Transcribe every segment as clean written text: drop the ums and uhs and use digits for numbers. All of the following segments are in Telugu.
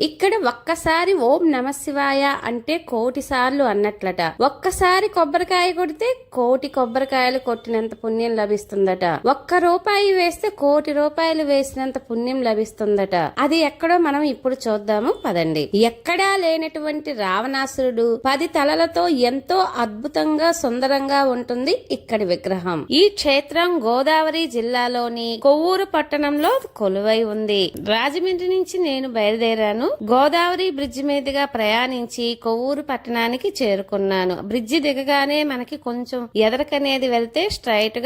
ఇక్కడ ఒక్కసారి ఓం నమ శివాయ అంటే 1,000 సార్లు అన్నట్లట. ఒక్కసారి కొబ్బరికాయ కొడితే 1,000 కొబ్బరికాయలు కొట్టినంత పుణ్యం లభిస్తుందట. 1 రూపాయి వేస్తే 1,000 రూపాయలు వేసినంత పుణ్యం లభిస్తుందట. అది ఎక్కడో మనం ఇప్పుడు చూద్దాము పదండి. ఎక్కడా లేనటువంటి రావణాసురుడు 10 తలలతో ఎంతో అద్భుతంగా సుందరంగా ఉంటుంది ఇక్కడి విగ్రహం. ఈ క్షేత్రం గోదావరి జిల్లాలోని కొవ్వూరు పట్టణంలో కొలువై ఉంది. రాజమండ్రి నుంచి నేను బయలుదేరాను. గోదావరి బ్రిడ్జి మీదుగా ప్రయాణించి కొవ్వూరు పట్టణానికి చేరుకున్నాను. బ్రిడ్జి దిగగానే మనకి కొంచెం ఎదరకనేది వెళ్తే స్ట్రైట్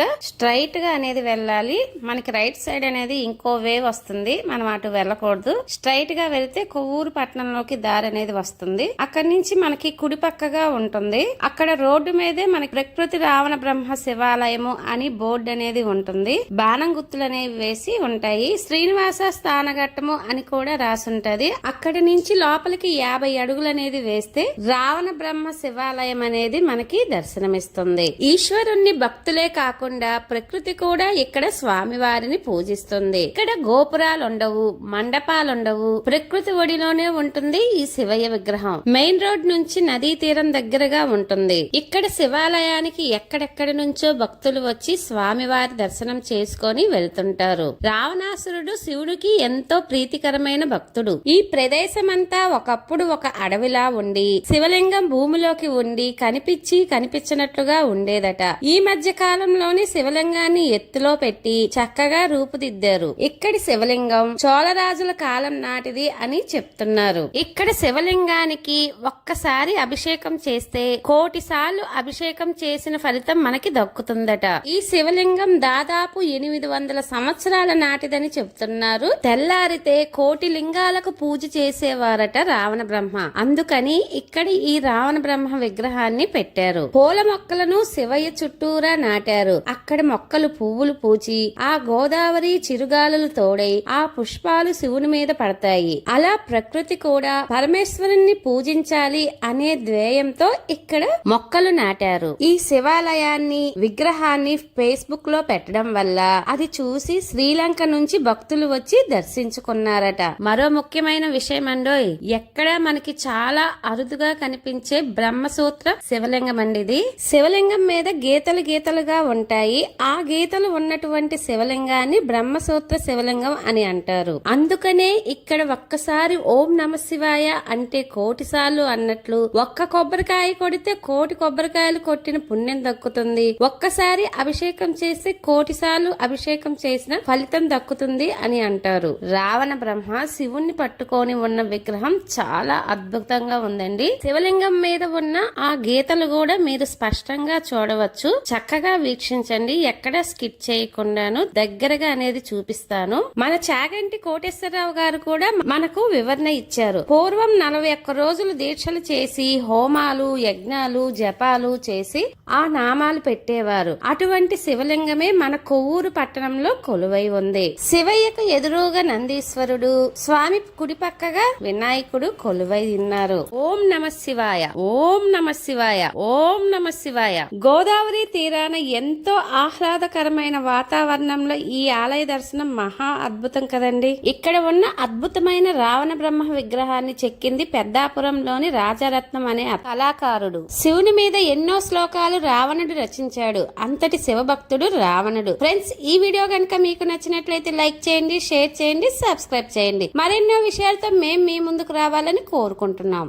గా అనేది వెళ్ళాలి. మనకి రైట్ సైడ్ అనేది ఇంకో వే వస్తుంది, మనం అటు వెళ్ళకూడదు. స్ట్రైట్ గా వెళ్తే కొవ్వూరు పట్టణంలోకి దారి అనేది వస్తుంది. అక్కడి నుంచి మనకి కుడి పక్కగా ఉంటుంది. అక్కడ రోడ్డు మీదే మనకి ప్రకృతి రావణ బ్రహ్మ శివాలయము అని బోర్డు అనేది ఉంటుంది. బాణం గుర్తులు అనేవి వేసి ఉంటాయి. శ్రీనివాస స్థానఘట్టము అని కూడా రాసుంటది. అక్కడి నుంచి లోపలికి 50 అడుగులు అనేది వేస్తే రావణ బ్రహ్మ శివాలయం అనేది మనకి దర్శనమిస్తుంది. ఈశ్వరుణ్ణి భక్తులే కాకుండా ప్రకృతి కూడా ఇక్కడ స్వామివారిని పూజిస్తుంది. ఇక్కడ గోపురాలుండవు, మండపాలుండవు, ప్రకృతి ఒడిలోనే ఉంటుంది ఈ శివయ్య విగ్రహం. మెయిన్ రోడ్ నుంచి నదీ తీరం దగ్గరగా ఉంటుంది. ఇక్కడ శివాలయానికి ఎక్కడెక్కడి నుంచో భక్తులు వచ్చి స్వామివారి దర్శనం చేసుకొని వెళ్తుంటారు. రావణాసురుడు శివుడికి ఎంతో ప్రీతికరమైన భక్తుడు. ఈ ప్రదేశమంతా ఒకప్పుడు ఒక అడవిలా ఉండి శివలింగం భూమిలోకి ఉండి కనిపించినట్లుగా ఉండేదట. ఈ మధ్య కాలంలోని శివలింగాన్ని ఎత్తులో పెట్టి చక్కగా రూపుదిద్దారు. ఇక్కడి శివలింగం చోళరాజుల కాలం నాటిది అని చెప్తున్నారు. ఇక్కడ శివలింగానికి ఒక్కసారి అభిషేకం చేస్తే 1,000 సార్లు అభిషేకం చేసిన ఫలితం మనకి దక్కుతుందట. ఈ శివలింగం దాదాపు 800 సంవత్సరాల నాటిదని చెప్తున్నారు. తెల్లారితే 1,000 లింగాలకు పూజ చేసేవారట రావణ బ్రహ్మ. అందుకని ఇక్కడ ఈ రావణ బ్రహ్మ విగ్రహాన్ని పెట్టారు. పూల మొక్కలను శివయ్య చుట్టూరా నాటారు. అక్కడ మొక్కలు పువ్వులు పూచి ఆ గోదావరి చిరుగాలులు తోడై ఆ పుష్పాలు శివుని మీద పడతాయి. అలా ప్రకృతి కూడా పరమేశ్వరుణ్ణి పూజించాలి అనే ధ్యేయంతో ఇక్కడ మొక్కలు నాటారు. ఈ శివాలయాన్ని విగ్రహాన్ని ఫేస్బుక్ లో పెట్టడం వల్ల అది చూసి శ్రీలంక నుంచి భక్తులు వచ్చి దర్శించుకున్నారట. మరో ముఖ్యమైన విషయం అండోయ్, ఎక్కడ మనకి చాలా అరుదుగా కనిపించే బ్రహ్మసూత్ర శివలింగం అండి. ఇది శివలింగం మీద గీతలుగా ఉంటాయి. ఆ గీతలు ఉన్నటువంటి శివలింగాన్ని బ్రహ్మసూత్ర శివలింగం అని అంటారు. అందుకనే ఇక్కడ ఒక్కసారి ఓం నమ శివాయ అంటే 1,000 సార్లు అన్నట్లు 1 కొబ్బరికాయ కొడితే 1,000 కొబ్బరికాయలు కొట్టిన పుణ్యం దక్కుతుంది. ఒక్కసారి అభిషేకం చేసి 1,000 సార్లు అభిషేకం చేసిన ఫలితం దక్కుతుంది అని అంటారు. రావణ బ్రహ్మ శివుణ్ణి పట్టుకొని ఉన్న విగ్రహం చాలా అద్భుతంగా ఉందండి. శివలింగం మీద ఉన్న ఆ గీతలు కూడా మీరు స్పష్టంగా చూడవచ్చు. చక్కగా వీక్షించండి, ఎక్కడ స్కిప్ చేయకుండాను దగ్గరగా అనేది చూపిస్తాను. మన చాగంటి కోటేశ్వరరావు గారు కూడా మనకు వివరణ ఇచ్చారు. పూర్వం 41 రోజులు దీక్షలు చేసి హోమాలు యజ్ఞాలు జపాలు చేసి ఆ నామాలు పెట్టేవారు. అటువంటి శివలింగమే మన కొవ్వూరు పట్టణంలో కొలువై ఉంది. శివయ్యకు ఎదురుగా నందీశ్వరుడు, స్వామి కుడి పక్కగా వినాయకుడు కొలువై ఉన్నారు. ఓం నమ శివాయ, ఓం నమ శివాయ, ఓం నమ శివాయ. గోదావరి తీరాన ఎంతో ఆహ్లాదకరమైన వాతావరణంలో ఈ ఆలయ దర్శనం మహా అద్భుతం కదండి. ఇక్కడ ఉన్న అద్భుతమైన రావణ బ్రహ్మ విగ్రహాన్ని చెక్కింది పెద్దాపురంలోని రాజరత్నం అనే కళాకారుడు. శివుని మీద ఎన్నో శ్లోకాలు రావణుడు రచించాడు. అంతటి శివభక్తుడు రావణుడు. ఫ్రెండ్స్, ఈ వీడియో కనుక మీకు నచ్చినట్లయితే లైక్ చేయండి, షేర్ చేయండి, సబ్స్క్రైబ్ చేయండి. మరెన్నో విషయాలతో మేము మీ ముందుకు రావాలని కోరుకుంటున్నాం.